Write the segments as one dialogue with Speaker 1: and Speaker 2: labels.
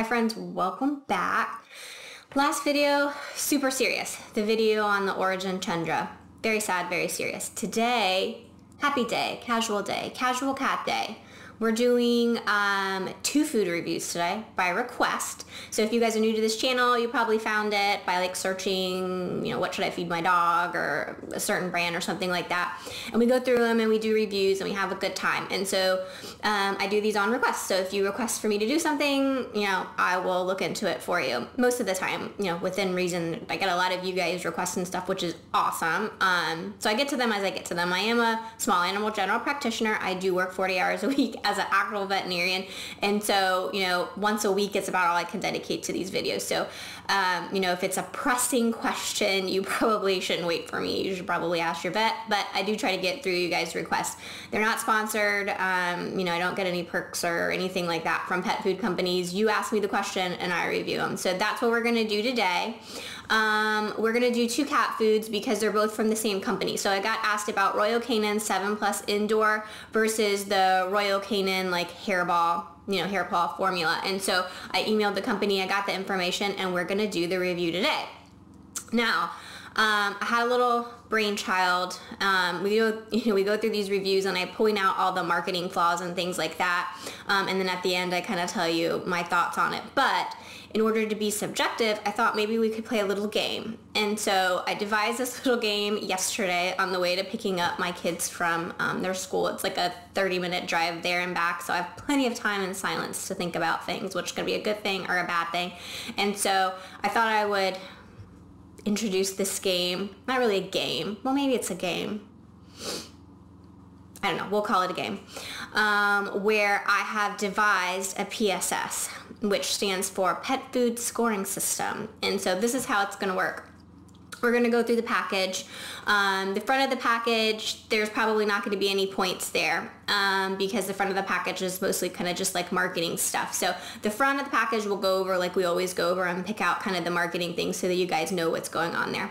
Speaker 1: Hi friends, welcome back. Last video, super serious. The video on the origin tundra. Very sad, very serious. Today, happy day, casual cat day. We're doing 2 food reviews today by request. So if you guys are new to this channel, you probably found it by like searching, what should I feed my dog or a certain brand or something like that. And we go through them and we do reviews and we have a good time. And so I do these on request. So if you request for me to do something, I will look into it for you. Most of the time, within reason. I get a lot of you guys requesting stuff, which is awesome. So I get to them as I get to them. I am a small animal general practitioner. I do work 40 hours a week as an actual veterinarian, and so once a week it's about all I can dedicate to these videos. So if it's a pressing question, you probably shouldn't wait for me. You should probably ask your vet, but I do try to get through you guys' requests. They're not sponsored. I don't get any perks or anything like that from pet food companies. You ask me the question and I review them. So that's what we're going to do today. We're going to do 2 cat foods because they're both from the same company. So I got asked about Royal Canin 7+ Indoor versus the Royal Canin hairball, hair paw formula. And so I emailed the company, I got the information, and we're going to do the review today. Now, I had a little brainchild. We go through these reviews and I point out all the marketing flaws and things like that. And then at the end, I kind of tell you my thoughts on it. But in order to be subjective, I thought maybe we could play a little game. And so I devised this little game yesterday on the way to picking up my kids from their school. It's like a 30-minute drive there and back. So I have plenty of time in silence to think about things, which could be a good thing or a bad thing. And so I thought I would introduce this game. Not really a game. Well, maybe it's a game. I don't know. We'll call it a game. Where I have devised a PSS, which stands for Pet Food Scoring System. And so this is how it's going to work. We're going to go through the package. The front of the package, there's probably not going to be any points there because the front of the package is mostly kind of just like marketing stuff. So the front of the package we'll go over like we always go over and pick out kind of the marketing things so that you guys know what's going on there.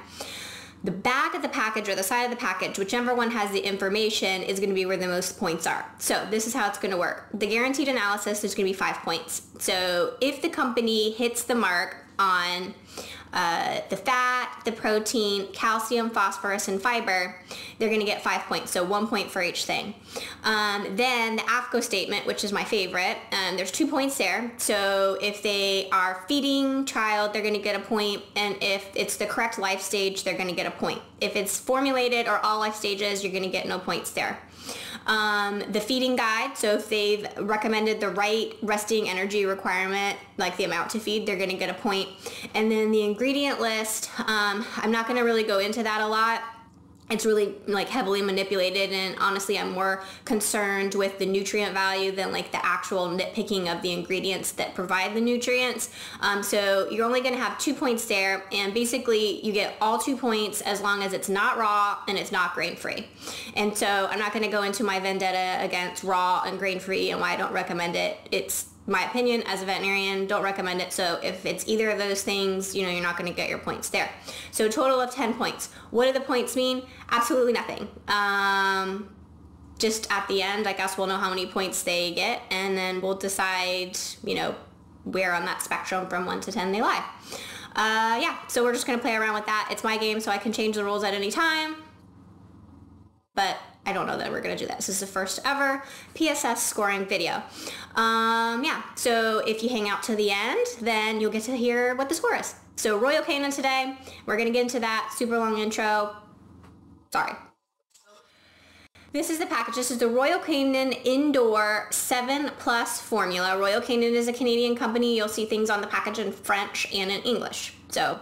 Speaker 1: The back of the package or the side of the package, whichever one has the information, is going to be where the most points are. So this is how it's going to work. The guaranteed analysis, there's going to be 5 points. So if the company hits the mark on the fat, the protein, calcium, phosphorus, and fiber, they're going to get 5 points. So 1 point for each thing. Then the AFCO statement, which is my favorite, there's 2 points there. So if they are feeding child, they're going to get a point. And if it's the correct life stage, they're going to get a point. If it's formulated or all life stages, you're going to get no points there. The feeding guide, so if they've recommended the right resting energy requirement, like the amount to feed, they're going to get a point. And then the ingredient list, I'm not going to really go into that a lot. It's really heavily manipulated, and honestly I'm more concerned with the nutrient value than like the actual nitpicking of the ingredients that provide the nutrients. So you're only going to have 2 points there, and basically you get all 2 points as long as it's not raw and it's not grain-free. And so I'm not going to go into my vendetta against raw and grain-free and why I don't recommend it. It's my opinion as a veterinarian, don't recommend it. So if it's either of those things, you're not going to get your points there. So a total of 10 points. What do the points mean? Absolutely nothing. Just at the end, I guess we'll know how many points they get, and then we'll decide, where on that spectrum from 1 to 10 they lie. Yeah, so we're just going to play around with that. It's my game, so I can change the rules at any time. But I don't know that we're going to do that. This is the first ever PSS scoring video. Yeah, so if you hang out to the end, then you'll get to hear what the score is. So Royal Canin today, we're going to get into that super long intro. Sorry. This is the package. This is the Royal Canin Indoor 7+ formula. Royal Canin is a Canadian company. You'll see things on the package in French and in English. So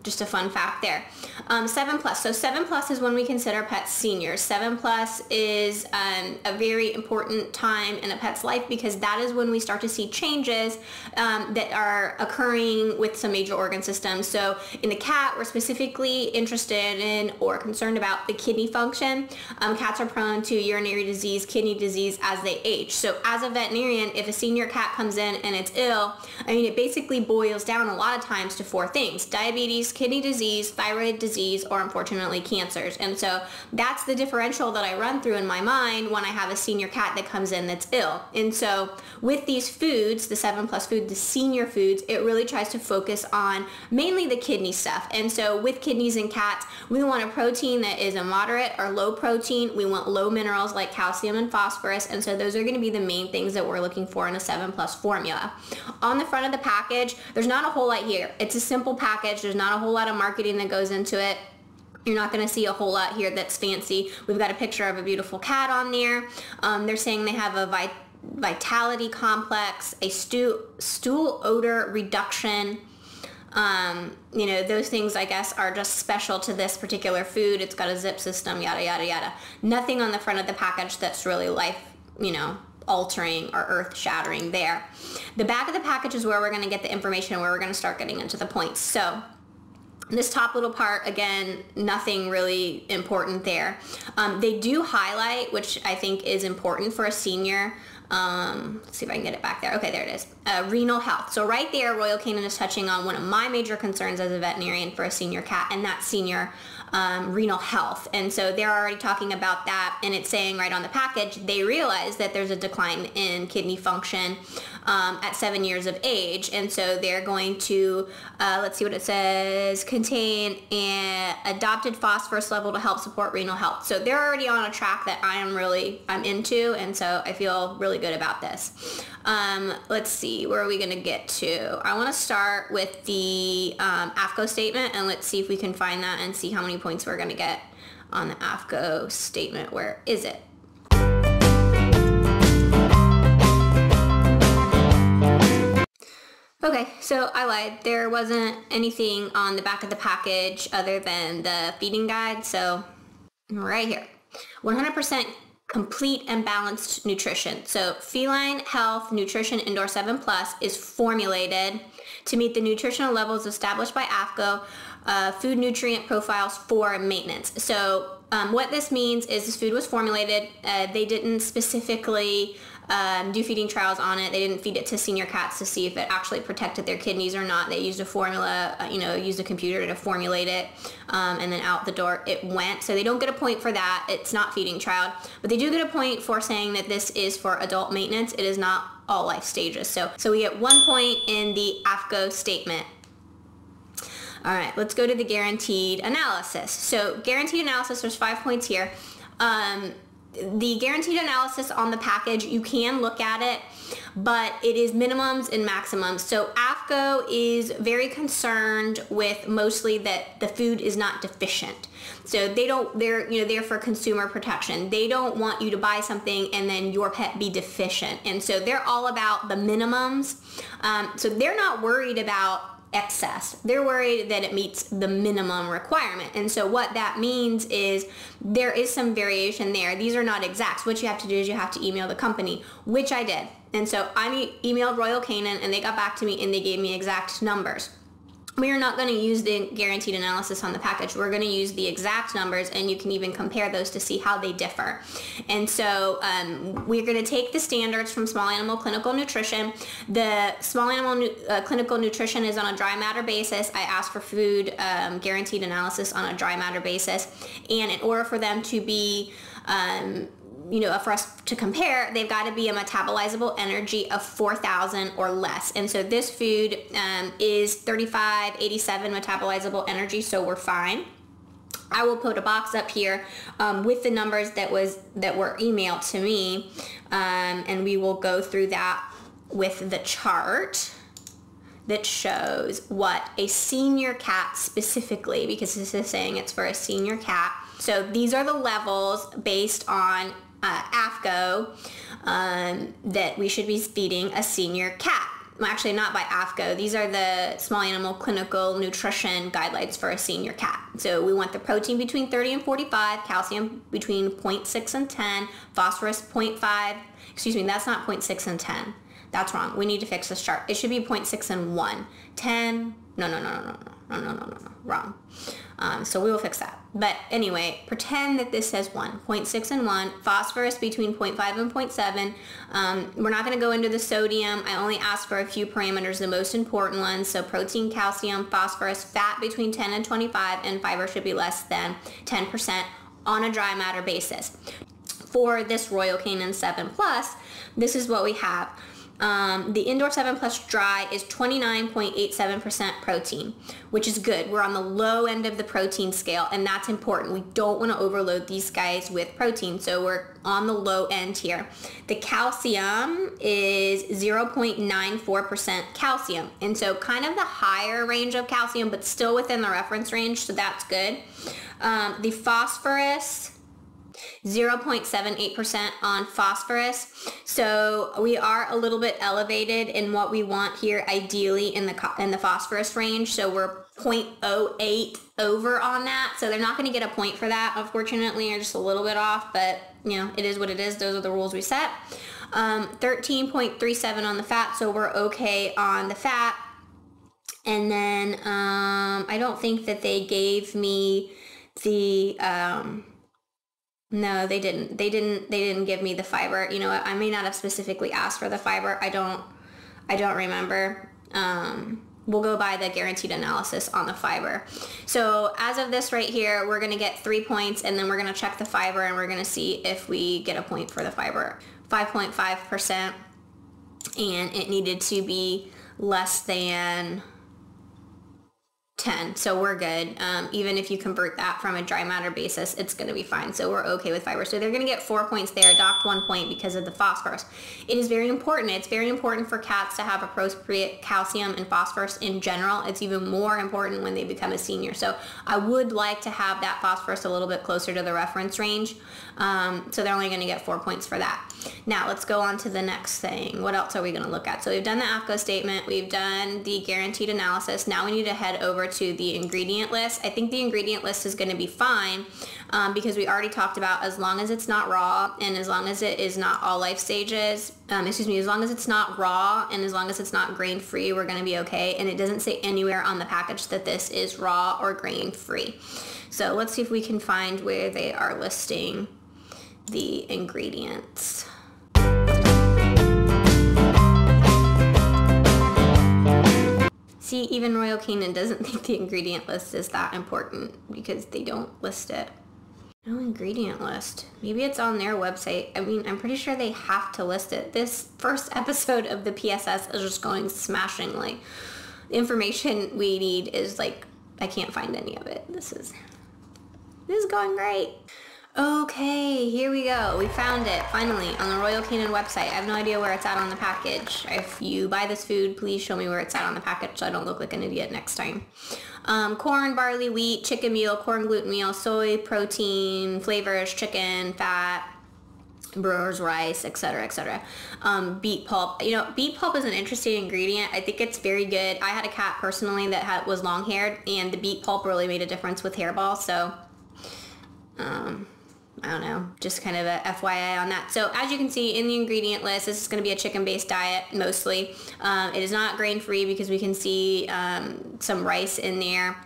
Speaker 1: just a fun fact there. 7+. So 7+ is when we consider pets seniors. 7+ is a very important time in a pet's life because that is when we start to see changes that are occurring with some major organ systems. So in the cat, we're specifically interested in or concerned about the kidney function. Cats are prone to urinary disease, kidney disease as they age. So as a veterinarian, if a senior cat comes in and it's ill, it basically boils down a lot of times to 4 things: diabetes, kidney disease, thyroid disease, or unfortunately cancers. And so that's the differential that I run through in my mind when I have a senior cat that comes in that's ill. And so with these foods, the 7+ food, the senior foods, it really tries to focus on mainly the kidney stuff. And so with kidneys in cats, we want a protein that is a moderate or low protein. We want low minerals like calcium and phosphorus. And so those are going to be the main things that we're looking for in a 7+ formula. On the front of the package, there's not a whole lot here. It's a simple package. There's not a whole lot of marketing that goes into it. You're not going to see a whole lot here that's fancy. We've got a picture of a beautiful cat on there. They're saying they have a vitality complex, a stool odor reduction. You know, those things I guess are just special to this particular food. It's got a zip system, yada, yada, yada. Nothing on the front of the package that's really life, you know, altering or earth shattering there. The back of the package is where we're going to get the information, where we're going to start getting into the points. So this top little part, again, nothing really important there. They do highlight, which I think is important for a senior. Let's see if I can get it back there. Okay, there it is. Renal health. So right there, Royal Canin is touching on one of my major concerns as a veterinarian for a senior cat, and that's senior renal health. And so they're already talking about that, and it's saying right on the package, they realize that there's a decline in kidney function at 7 years of age. And so they're going to, let's see what it says, contain an adopted phosphorus level to help support renal health. So they're already on a track that I'm into, and so I feel really good about this. Let's see, where are we going to get to? I want to start with the AFCO statement, and let's see if we can find that and see how many points we're going to get on the AFCO statement. Where is it? Okay, so I lied. There wasn't anything on the back of the package other than the feeding guide. So right here, 100% complete and balanced nutrition. So Feline Health Nutrition Indoor 7+ is formulated to meet the nutritional levels established by AFCO, food nutrient profiles for maintenance. So what this means is this food was formulated. They didn't specifically do feeding trials on it. They didn't feed it to senior cats to see if it actually protected their kidneys or not. They used a formula, used a computer to formulate it, and then out the door it went. So they don't get a point for that. It's not feeding trial, but they do get a point for saying that this is for adult maintenance. It is not all life stages. So we get 1 point in the AFCO statement. All right, let's go to the guaranteed analysis. So guaranteed analysis, there's 5 points here. The guaranteed analysis on the package, you can look at it, but it is minimums and maximums. So AFCO is very concerned with mostly that the food is not deficient. So they're for consumer protection. They don't want you to buy something and then your pet be deficient. And so they're all about the minimums. So they're not worried about excess. They're worried that it meets the minimum requirement. And so what that means is there is some variation there. These are not exacts. What you have to do is you have to email the company, which I did. And so I emailed Royal Canin and they got back to me and they gave me exact numbers. We are not going to use the guaranteed analysis on the package. We're going to use the exact numbers, and you can even compare those to see how they differ. And so we're going to take the standards from Small Animal Clinical Nutrition. The Small Animal Clinical Nutrition is on a dry matter basis. I asked for food guaranteed analysis on a dry matter basis. And in order for them to be for us to compare, they've got to be a metabolizable energy of 4,000 or less. And so this food is 3587 metabolizable energy, so we're fine. I will put a box up here with the numbers that were emailed to me, and we will go through that with the chart that shows what a senior cat specifically, because this is saying it's for a senior cat. So these are the levels based on AFCO that we should be feeding a senior cat. Well, actually not by AFCO. These are the Small Animal Clinical Nutrition guidelines for a senior cat. So we want the protein between 30 and 45, calcium between 0.6 and 10, phosphorus 0.5, excuse me, that's not 0.6 and 10. That's wrong. We need to fix this chart. It should be 0.6 and 1. 10, no. wrong. So we will fix that. But anyway, pretend that this says 1, 0.6 and 1, phosphorus between 0.5 and 0.7. We're not going to go into the sodium. I only asked for a few parameters, the most important ones. So protein, calcium, phosphorus, fat between 10 and 25, and fiber should be less than 10% on a dry matter basis. For this Royal Canin 7 Plus, this is what we have. The Indoor 7 Plus Dry is 29.87% protein, which is good. We're on the low end of the protein scale, and that's important. We don't want to overload these guys with protein, so we're on the low end here. The calcium is 0.94% calcium, and so kind of the higher range of calcium, but still within the reference range, so that's good. The phosphorus, 0.78% on phosphorus. So we are a little bit elevated in what we want here, ideally in the phosphorus range. So we're 0.08 over on that. So they're not going to get a point for that, unfortunately. You're just a little bit off, but you know, it is what it is. Those are the rules we set. 13.37 on the fat. So we're okay on the fat. And then I don't think that they gave me the no, they didn't. They didn't give me the fiber. You know what? I may not have specifically asked for the fiber. I don't remember. We'll go by the guaranteed analysis on the fiber. So as of this right here, we're gonna get 3 points, and then we're gonna check the fiber, and we're gonna see if we get a point for the fiber. 5.5%, and it needed to be less than 10, so we're good. Even if you convert that from a dry matter basis, it's going to be fine. So we're okay with fiber. So they're going to get 4 points there, docked 1 point because of the phosphorus. It is very important. It's very important for cats to have appropriate calcium and phosphorus in general. It's even more important when they become a senior. So I would like to have that phosphorus a little bit closer to the reference range. So they're only going to get 4 points for that. Now let's go on to the next thing. What else are we going to look at? So we've done the AFCO statement. We've done the guaranteed analysis. Now we need to head over to the ingredient list. I think the ingredient list is going to be fine because we already talked about as long as it's not raw and as long as it is not all life stages, as long as it's not raw and as long as it's not grain free, we're going to be okay. And it doesn't say anywhere on the package that this is raw or grain free. So let's see if we can find where they are listing the ingredients. See, even Royal Canin doesn't think the ingredient list is that important because they don't list it. No ingredient list. Maybe it's on their website. I mean, I'm pretty sure they have to list it. This first episode of the PSS is just going smashingly. The information we need is like, I can't find any of it. This is going great. Okay, here we go. We found it, finally, on the Royal Canin website. I have no idea where it's at on the package. If you buy this food, please show me where it's at on the package so I don't look like an idiot next time. Corn, barley, wheat, chicken meal, corn gluten meal, soy, protein, flavors, chicken, fat, brewer's rice, etc., etc. Beet pulp. You know, beet pulp is an interesting ingredient. I think it's very good. I had a cat personally that was long-haired, and the beet pulp really made a difference with hairball, so I don't know, just kind of a FYI on that. So as you can see in the ingredient list, this is going to be a chicken-based diet mostly. It is not grain-free because we can see some rice in there,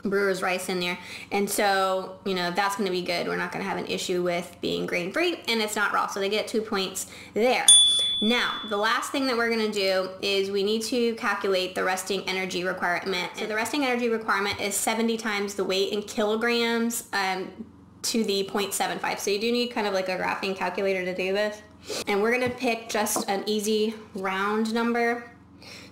Speaker 1: brewer's rice in there. And so, you know, that's going to be good. We're not going to have an issue with being grain-free, and it's not raw. So they get 2 points there. Now, the last thing that we're going to do is we need to calculate the resting energy requirement. So the resting energy requirement is 70 times the weight in kilograms to the 0.75. So you do need kind of like a graphing calculator to do this. And we're going to pick just an easy round number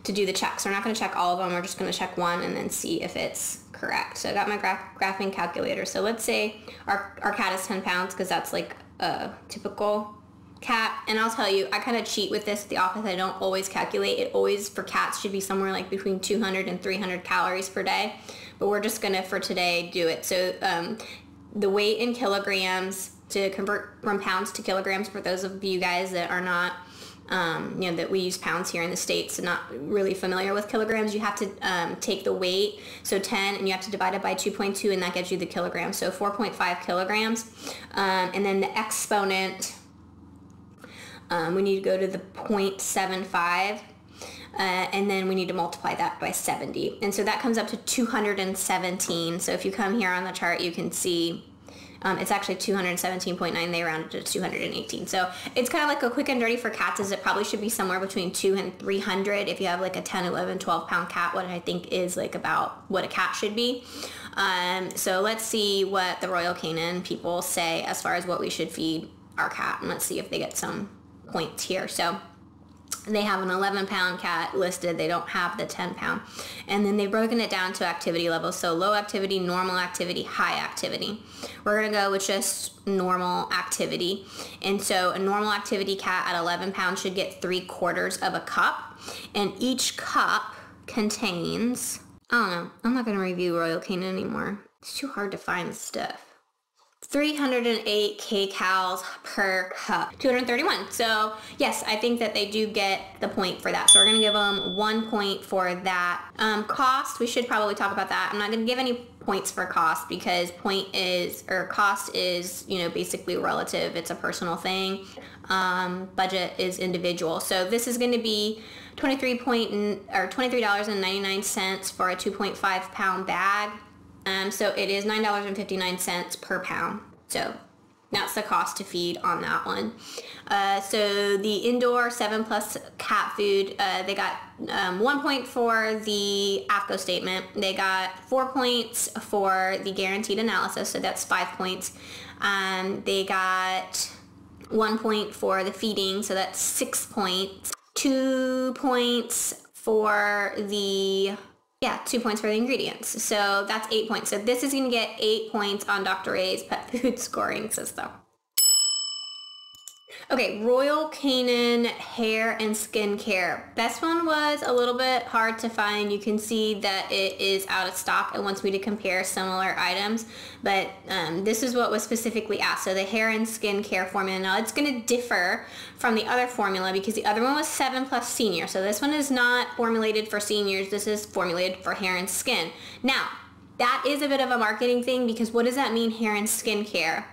Speaker 1: to do the checks. We're not going to check all of them. We're just going to check one and then see if it's correct. So I got my graphing calculator. So let's say our cat is 10 pounds because that's like a typical cat. And I'll tell you, I kind of cheat with this at the office. I don't always calculate. It always, for cats, should be somewhere like between 200 and 300 calories per day. But we're just going to, for today, do it. So the weight in kilograms, to convert from pounds to kilograms, for those of you guys that are not, you know, that we use pounds here in the States and not really familiar with kilograms, you have to take the weight, so 10, and you have to divide it by 2.2, and that gives you the kilograms, so 4.5 kilograms. And then the exponent, we need to go to the 0.75. and then we need to multiply that by 70. And so that comes up to 217. So if you come here on the chart, you can see it's actually 217.9. They rounded to 218. So it's kind of like a quick and dirty for cats is it probably should be somewhere between 200 and 300 if you have like a 10, 11, 12 pound cat, what I think is like about what a cat should be. So let's see what the Royal Canin people say as far as what we should feed our cat. And let's see if they get some points here. So they have an 11 pound cat listed. They don't have the 10 pound. And then they've broken it down to activity levels. So low activity, normal activity, high activity. We're going to go with just normal activity. And so a normal activity cat at 11 pounds should get 3/4 of a cup. And each cup contains, I don't know, I'm not going to review Royal Canin anymore. It's too hard to find stuff. 308 kcals per cup, 231. So yes, I think that they do get the point for that. So we're gonna give them 1 point for that. Cost, we should probably talk about that. I'm not gonna give any points for cost because cost is, you know, basically relative. It's a personal thing. Budget is individual. So this is gonna be $23.99 for a 2.5 pound bag. So it is $9.59 per pound. So that's the cost to feed on that one. So the indoor 7+ cat food, they got 1 point for the AFCO statement. They got 4 points for the guaranteed analysis, so that's 5 points. They got 1 point for the feeding, so that's 6 points. 2 points for the 2 points for the ingredients. So that's 8 points. So this is going to get 8 points on Dr. A's pet food scoring system. Okay, Royal Canin hair and skin care. This one was a little bit hard to find. You can see that it is out of stock. It wants me to compare similar items, but this is what was specifically asked. So the hair and skin care formula. Now it's going to differ from the other formula because the other one was 7+ senior. So this one is not formulated for seniors. This is formulated for hair and skin. Now, that is a bit of a marketing thing because what does that mean, hair and skin care?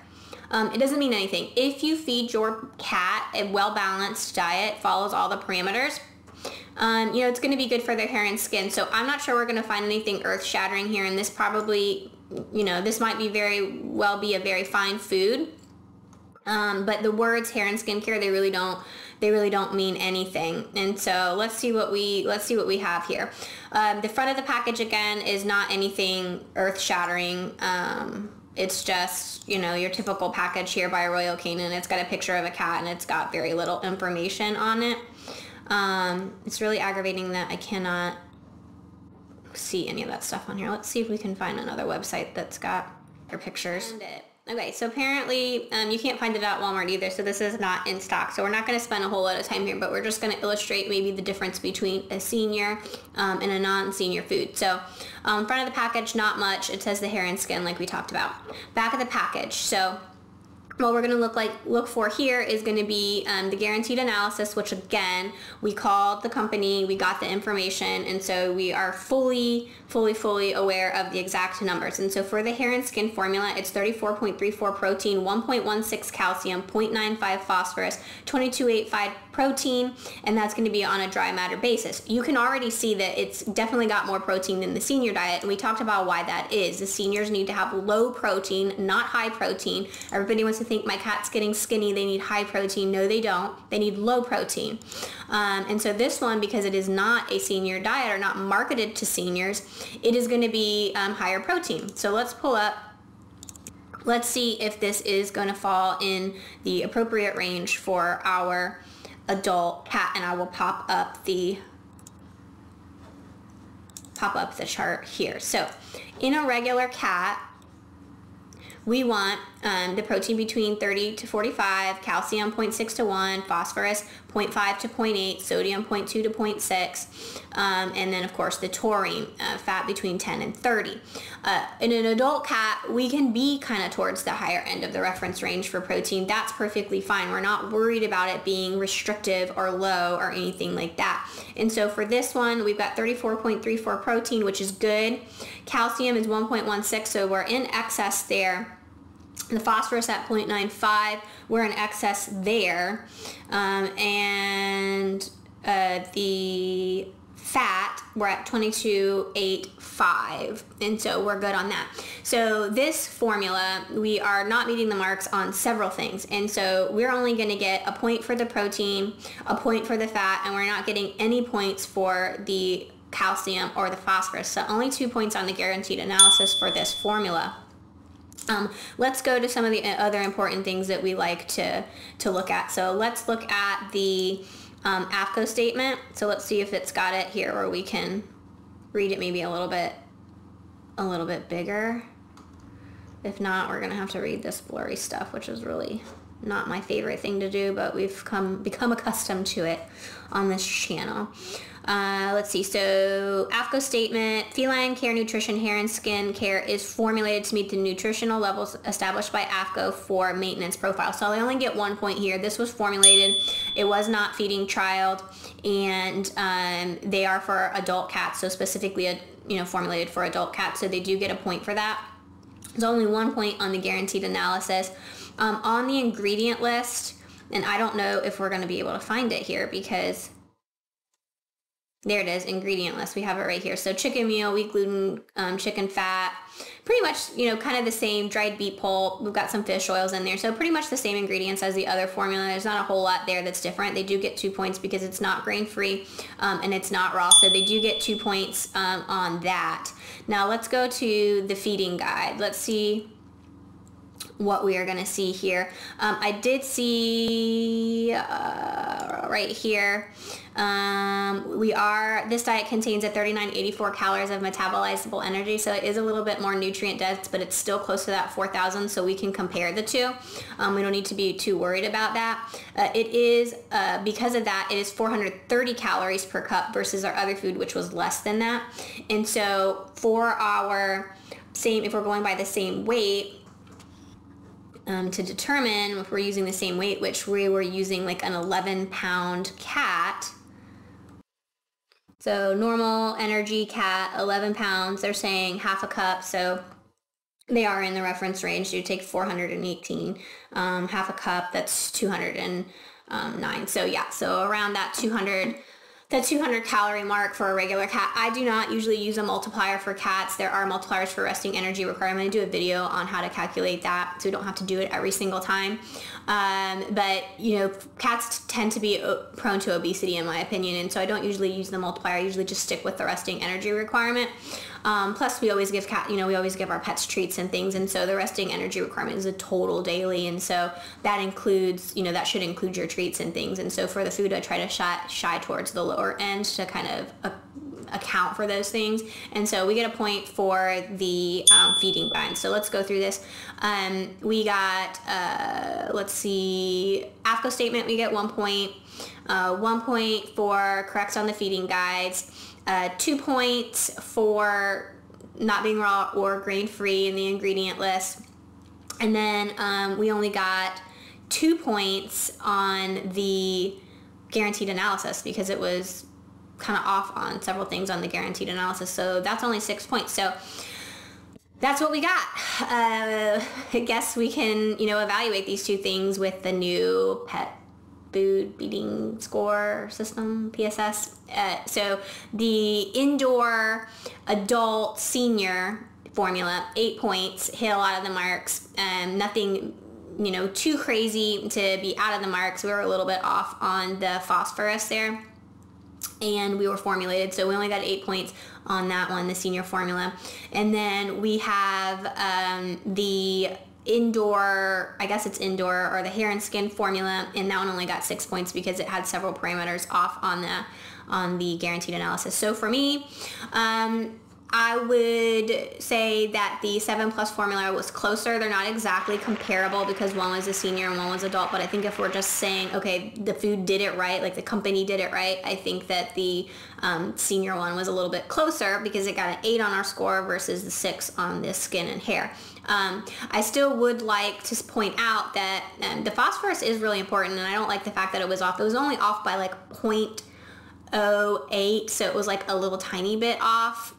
Speaker 1: It doesn't mean anything. If you feed your cat a well-balanced diet, follows all the parameters, you know, it's going to be good for their hair and skin. So I'm not sure we're going to find anything earth-shattering here, and this probably, you know, this might be very well be a very fine food. But the words hair and skin care, they really don't mean anything. And so let's see what we have here. The front of the package again is not anything earth-shattering. It's just, you know, your typical package here by Royal Canin. It's got a picture of a cat and it's got very little information on it. It's really aggravating that I cannot see any of that stuff on here. Let's see if we can find another website that's got their pictures. Okay, so apparently you can't find it at Walmart either, so this is not in stock. So we're not going to spend a whole lot of time here, but we're just going to illustrate maybe the difference between a senior and a non-senior food. So front of the package, not much. It says the hair and skin like we talked about. Back of the package, so what we're going to look for here is going to be the guaranteed analysis, which again, we called the company, we got the information, and so we are fully aware of the exact numbers. And so for the hair and skin formula, it's 34.34 protein, 1.16 calcium, 0.95 phosphorus, 22.85 protein, and that's going to be on a dry matter basis. You can already see that it's definitely got more protein than the senior diet, and we talked about why that is. The seniors need to have low protein, not high protein. Everybody wants to think my cat's getting skinny, they need high protein. No, they don't. They need low protein. And so this one, because it is not a senior diet or not marketed to seniors, it is going to be higher protein. So let's pull up. Let's see if this is going to fall in the appropriate range for our adult cat, and I will pop up the chart here. So in a regular cat, we want the protein between 30 to 45, calcium 0.6 to 1, phosphorus 0.5 to 0.8, sodium 0.2 to 0.6, and then of course the taurine, fat between 10 and 30. In an adult cat, we can be kind of towards the higher end of the reference range for protein. That's perfectly fine. We're not worried about it being restrictive or low or anything like that. And so for this one, we've got 34.34 protein, which is good. Calcium is 1.16, so we're in excess there. The phosphorus at 0.95, we're in excess there. And the fat, we're at 22.85, and so we're good on that. So this formula, we are not meeting the marks on several things, and so we're only going to get a point for the protein, a point for the fat, and we're not getting any points for the calcium or the phosphorus. So only 2 points on the guaranteed analysis for this formula. Let's go to some of the other important things that we like to look at. So let's look at the AFCO statement. So let's see if it's got it here, or we can read it maybe a little bit bigger. If not, we're gonna have to read this blurry stuff, which is really not my favorite thing to do, but we've become accustomed to it on this channel. Let's see, so AFCO statement, feline care, nutrition, hair and skin care is formulated to meet the nutritional levels established by AFCO for maintenance profile. So I only get 1 point here. This was formulated, it was not feeding trialed, and they are for adult cats, so specifically formulated for adult cats, so they do get a point for that. There's only 1 point on the guaranteed analysis. On the ingredient list, and I don't know if we're going to be able to find it here because there it is, ingredient list. We have it right here. So chicken meal, wheat gluten, chicken fat, pretty much, kind of the same, dried beet pulp. We've got some fish oils in there. So pretty much the same ingredients as the other formula. There's not a whole lot there that's different. They do get 2 points because it's not grain-free and it's not raw. So they do get 2 points on that. Now let's go to the feeding guide. Let's see what we are going to see here. I did see right here, this diet contains a 3984 calories of metabolizable energy, so it is a little bit more nutrient dense, but it's still close to that 4,000, so we can compare the two. We don't need to be too worried about that. It is, because of that, it is 430 calories per cup versus our other food, which was less than that. And so for our same, if we're going by the same weight, to determine if we're using the same weight, which we were using like an 11-pound cat. So normal energy cat, 11 pounds, they're saying half a cup. So they are in the reference range. You take 418, half a cup, that's 209. So yeah, so around that 200 calorie mark for a regular cat. I do not usually use a multiplier for cats. There are multipliers for resting energy requirement. I'm going to do a video on how to calculate that so we don't have to do it every single time. But cats tend to be prone to obesity in my opinion, and so I don't usually use the multiplier. I usually just stick with the resting energy requirement. Plus we always give we always give our pets treats and things, and so the resting energy requirement is a total daily, and so that includes, that should include your treats and things. And so for the food, I try to shy towards the lower end to kind of account for those things. And so we get a point for the feeding guide. So let's go through this. We got, let's see, AFCO statement, we get 1 point. 1 point for correct on the feeding guides. 2 points for not being raw or grain-free in the ingredient list. And then we only got 2 points on the guaranteed analysis because it was kind of off on several things on the guaranteed analysis. So that's only 6 points. So that's what we got. I guess we can, evaluate these two things with the new pet food feeding score system, PSS. So the indoor adult senior formula, 8 points, hit a lot of the marks. Nothing, too crazy to be out of the marks. We were a little bit off on the phosphorus there, and we were formulated, so we only got 8 points on that one, the senior formula. And then we have the indoor, I guess it's indoor, or the hair and skin formula, and that one only got 6 points because it had several parameters off on the guaranteed analysis. So for me, I would say that the 7+ formula was closer. They're not exactly comparable because one was a senior and one was adult, but I think if we're just saying, okay, the food did it right, like the company did it right, I think that the senior one was a little bit closer because it got an 8 on our score versus the 6 on the skin and hair. I still would like to point out that the phosphorus is really important, and I don't like the fact that it was off. It was only off by like 0.08, so it was like a little tiny bit off.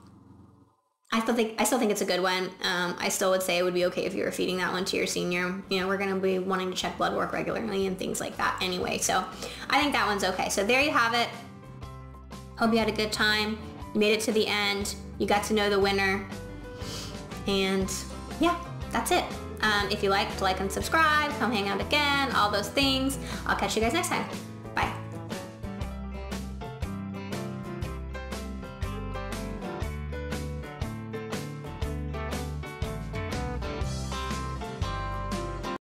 Speaker 1: I still think it's a good one. I still would say it would be okay if you were feeding that one to your senior. We're going to be wanting to check blood work regularly and things like that anyway. So I think that one's okay. So there you have it. Hope you had a good time. You made it to the end. You got to know the winner. And yeah, that's it. If you liked, like and subscribe, come hang out again, all those things. I'll catch you guys next time.